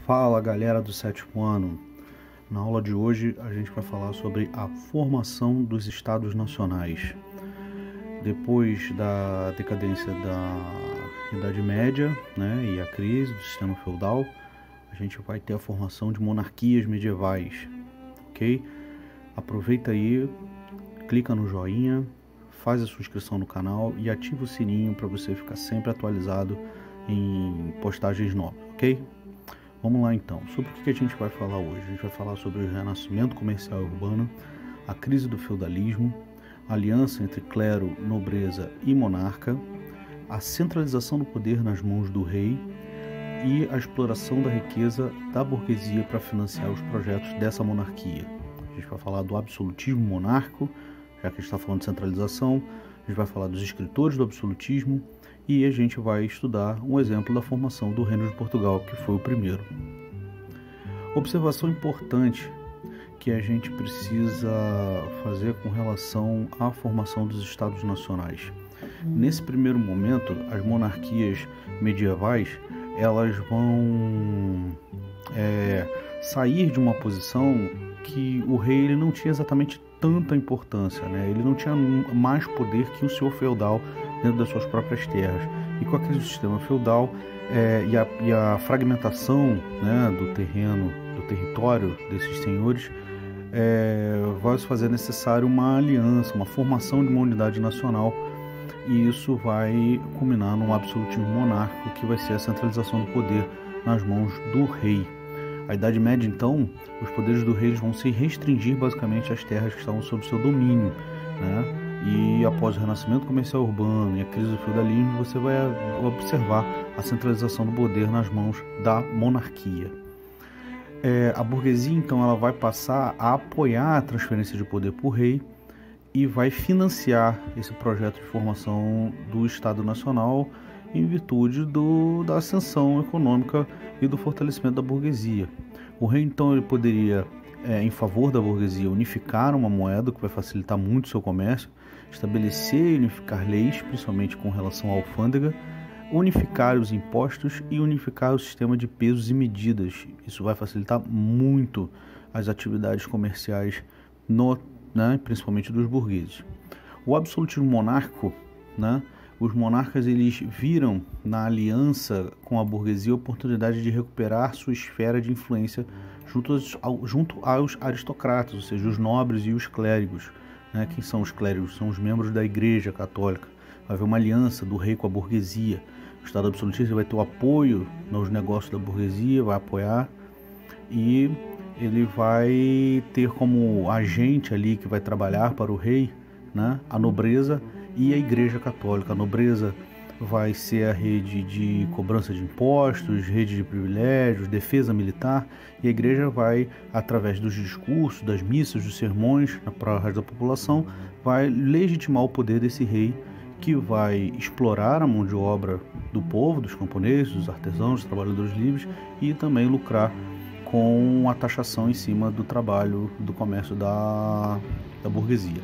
Fala galera do sétimo ano, na aula de hoje a gente vai falar sobre a formação dos estados nacionais. Depois da decadência da Idade Média, e a crise do sistema feudal, a gente vai ter a formação de monarquias medievais, ok? Aproveita aí, clica no joinha, faz a sua inscrição no canal e ativa o sininho para você ficar sempre atualizado em postagens novas, ok? Vamos lá então, sobre o que a gente vai falar hoje? A gente vai falar sobre o renascimento comercial e urbano, a crise do feudalismo, a aliança entre clero, nobreza e monarca, a centralização do poder nas mãos do rei e a exploração da riqueza da burguesia para financiar os projetos dessa monarquia. A gente vai falar do absolutismo monárquico, já que a gente está falando de centralização, a gente vai falar dos escritores do absolutismo, e a gente vai estudar um exemplo da formação do Reino de Portugal, que foi o primeiro. Observação importante que a gente precisa fazer com relação à formação dos Estados Nacionais. Nesse primeiro momento, as monarquias medievais elas vão sair de uma posição que o rei ele não tinha exatamente tanta importância, ele não tinha mais poder que o senhor feudal dentro das suas próprias terras. E com a crise do sistema feudal e a fragmentação do terreno, do território desses senhores, vai se fazer necessário uma aliança, uma formação de uma unidade nacional, e isso vai culminar num absolutismo monárquico, que vai ser a centralização do poder nas mãos do rei. A Idade Média, então, os poderes do rei vão se restringir basicamente às terras que estavam sob seu domínio, E após o renascimento comercial urbano e a crise do feudalismo, você vai observar a centralização do poder nas mãos da monarquia. A burguesia, então, ela vai passar a apoiar a transferência de poder para o rei e vai financiar esse projeto de formação do Estado Nacional em virtude da ascensão econômica e do fortalecimento da burguesia. O rei, então, ele poderia, em favor da burguesia, unificar uma moeda, que vai facilitar muito o seu comércio, estabelecer e unificar leis, principalmente com relação à alfândega, unificar os impostos e unificar o sistema de pesos e medidas. Isso vai facilitar muito as atividades comerciais, principalmente dos burgueses. O absolutismo monárquico, os monarcas eles viram na aliança com a burguesia a oportunidade de recuperar sua esfera de influência junto aos aristocratas, ou seja, os nobres e os clérigos. Quem são os clérigos? São os membros da Igreja Católica. Vai haver uma aliança do rei com a burguesia. O Estado absolutista vai ter o apoio nos negócios da burguesia, vai apoiar, e ele vai ter como agente ali que vai trabalhar para o rei, a nobreza e a Igreja Católica. A nobreza vai ser a rede de cobrança de impostos, rede de privilégios, defesa militar, e a igreja vai, através dos discursos, das missas, dos sermões para o resto da população, vai legitimar o poder desse rei, que vai explorar a mão de obra do povo, dos camponeses, dos artesãos, dos trabalhadores livres, e também lucrar com a taxação em cima do trabalho, do comércio da burguesia.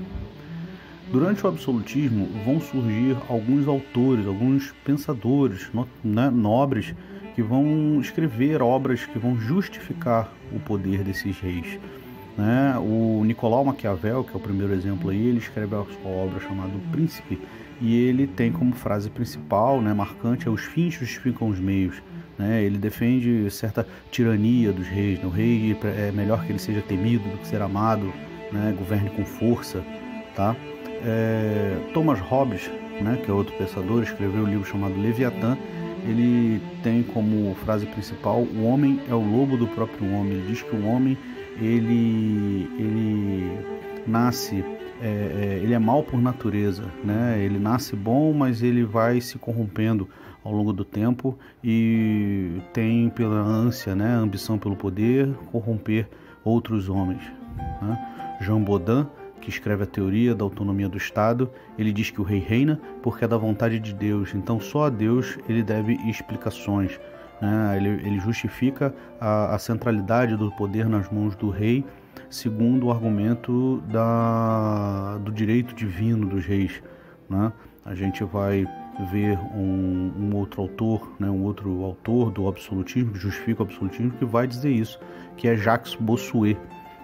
Durante o absolutismo vão surgir alguns autores, alguns pensadores nobres que vão escrever obras que vão justificar o poder desses reis. O Nicolau Maquiavel, que é o primeiro exemplo aí, ele escreve a sua obra chamada O Príncipe, e ele tem como frase principal, marcante, os fins justificam os meios. Ele defende certa tirania dos reis. O rei é melhor que ele seja temido do que ser amado, governe com força, Thomas Hobbes, que é outro pensador, escreveu um livro chamado Leviatã. Ele tem como frase principal: o homem é o lobo do próprio homem. Ele diz que o homem ele nasce, ele é mau por natureza, ele nasce bom, mas ele vai se corrompendo ao longo do tempo e tem pela ânsia, a ambição pelo poder, corromper outros homens. Jean Bodin, que escreve a teoria da autonomia do Estado, ele diz que o rei reina porque é da vontade de Deus, então só a Deus ele deve explicações. Ele justifica a centralidade do poder nas mãos do rei, segundo o argumento do direito divino dos reis. A gente vai ver um outro autor, né, um outro autor do absolutismo, que justifica o absolutismo, que vai dizer isso, que é Jacques Bossuet,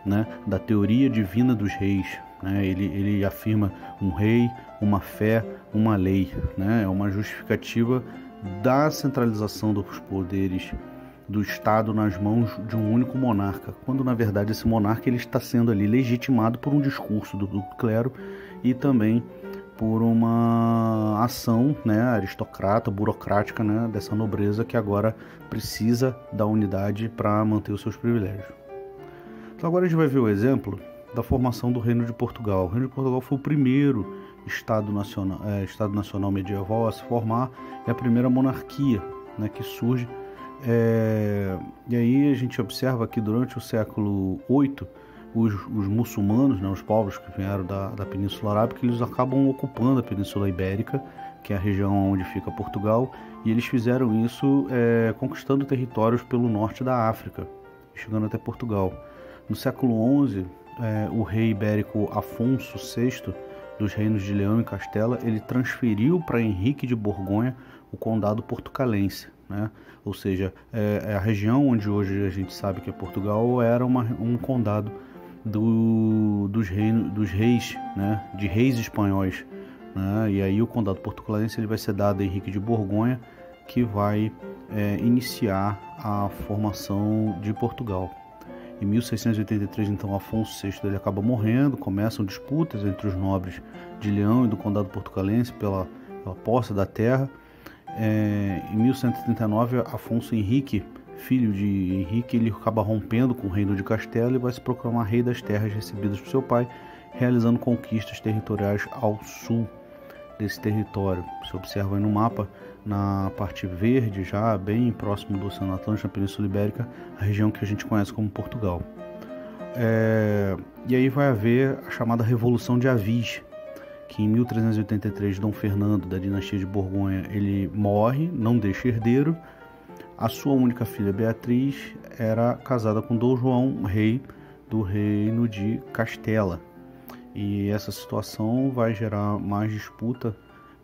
né, da teoria divina dos reis. Né? Ele afirma um rei, uma fé, uma lei. Né? É uma justificativa da centralização dos poderes do Estado nas mãos de um único monarca, quando na verdade esse monarca ele está sendo ali legitimado por um discurso do clero e também por uma ação, né, aristocrata, burocrática, né, dessa nobreza que agora precisa da unidade para manter os seus privilégios. Então agora a gente vai ver o exemplo da formação do Reino de Portugal. O Reino de Portugal foi o primeiro Estado nacional medieval a se formar, é a primeira monarquia, né, que surge. E aí a gente observa que durante o século VIII, os muçulmanos, né, os povos que vieram da Península Arábica, eles acabam ocupando a Península Ibérica, que é a região onde fica Portugal, e eles fizeram isso conquistando territórios pelo norte da África, chegando até Portugal. No século XI, o rei ibérico Afonso VI, dos reinos de Leão e Castela, ele transferiu para Henrique de Borgonha o condado portucalense. Né? Ou seja, a região onde hoje a gente sabe que é Portugal era um condado dos reis, né? De reis espanhóis. Né? E aí o condado portucalense ele vai ser dado a Henrique de Borgonha, que vai iniciar a formação de Portugal. Em 1683, então, Afonso VI ele acaba morrendo, começam disputas entre os nobres de Leão e do condado portucalense pela posse da terra. Em 1139, Afonso Henrique, filho de Henrique, ele acaba rompendo com o reino de Castela e vai se proclamar rei das terras recebidas por seu pai, realizando conquistas territoriais ao sul desse território. Você observa aí no mapa, na parte verde, já bem próximo do Oceano Atlântico, na Península Ibérica, a região que a gente conhece como Portugal. E aí vai haver a chamada Revolução de Avis, que em 1383 Dom Fernando, da dinastia de Borgonha, ele morre, não deixa herdeiro. A sua única filha, Beatriz, era casada com Dom João, rei do reino de Castela. E essa situação vai gerar mais disputa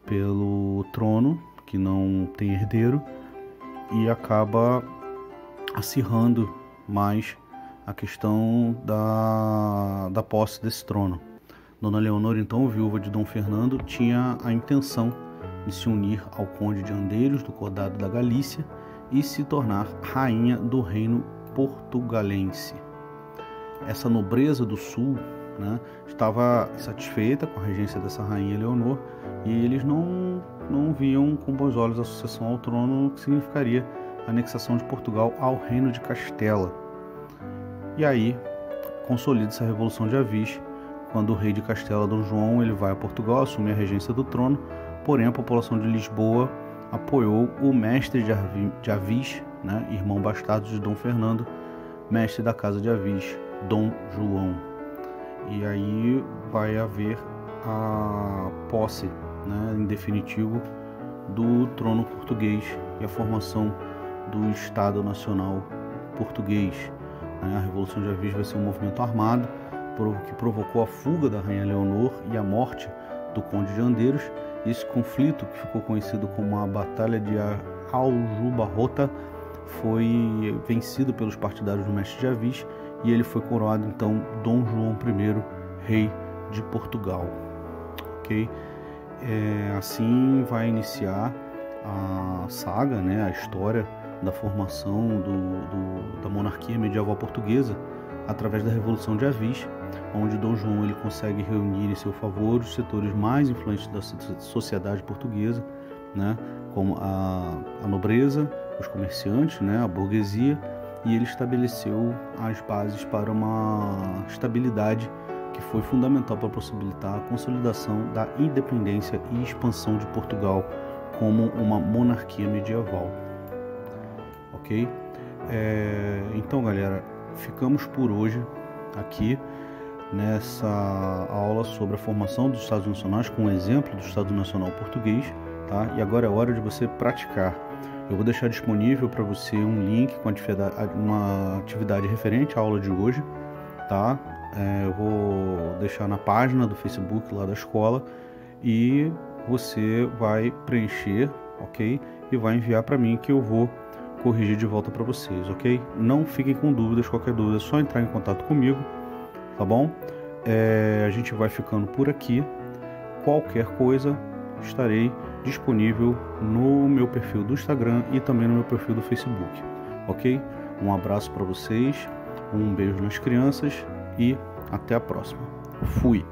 pelo trono, que não tem herdeiro, e acaba acirrando mais a questão da posse desse trono. Dona Leonor, então, viúva de Dom Fernando, tinha a intenção de se unir ao conde de Andeiros, do Condado da Galícia, e se tornar rainha do reino portugalense. Essa nobreza do sul, né, estava satisfeita com a regência dessa rainha Leonor, e eles não viam com bons olhos a sucessão ao trono, que significaria a anexação de Portugal ao reino de Castela. E aí consolida-se a Revolução de Avis, quando o rei de Castela, Dom João, ele vai a Portugal, assume a regência do trono, porém a população de Lisboa apoiou o mestre de Avis, né, irmão bastardo de Dom Fernando, mestre da casa de Avis, Dom João. E aí vai haver a posse, né, em definitivo, do trono português e a formação do Estado Nacional Português. A Revolução de Avis vai ser um movimento armado que provocou a fuga da rainha Leonor e a morte do conde de Andeiros. Esse conflito, que ficou conhecido como a Batalha de Aljubarrota, foi vencido pelos partidários do mestre de Avis e ele foi coroado então Dom João I, rei de Portugal. Ok? Assim vai iniciar a saga, né, a história da formação da monarquia medieval portuguesa através da Revolução de Avis, onde Dom João ele consegue reunir em seu favor os setores mais influentes da sociedade portuguesa, né, como a nobreza, os comerciantes, né, a burguesia, e ele estabeleceu as bases para uma estabilidade que foi fundamental para possibilitar a consolidação da independência e expansão de Portugal como uma monarquia medieval. Ok? Então, galera, ficamos por hoje aqui nessa aula sobre a formação dos Estados Nacionais com um exemplo do Estado Nacional Português, tá? E agora é hora de você praticar. Eu vou deixar disponível para você um link com uma atividade referente à aula de hoje, tá? Eu vou deixar na página do Facebook lá da escola e você vai preencher, ok? E vai enviar para mim que eu vou corrigir de volta para vocês, ok? Não fiquem com dúvidas, qualquer dúvida é só entrar em contato comigo, tá bom? A gente vai ficando por aqui. Qualquer coisa, estarei disponível no meu perfil do Instagram e também no meu perfil do Facebook, ok? Um abraço para vocês, um beijo nas crianças e até a próxima. Fui!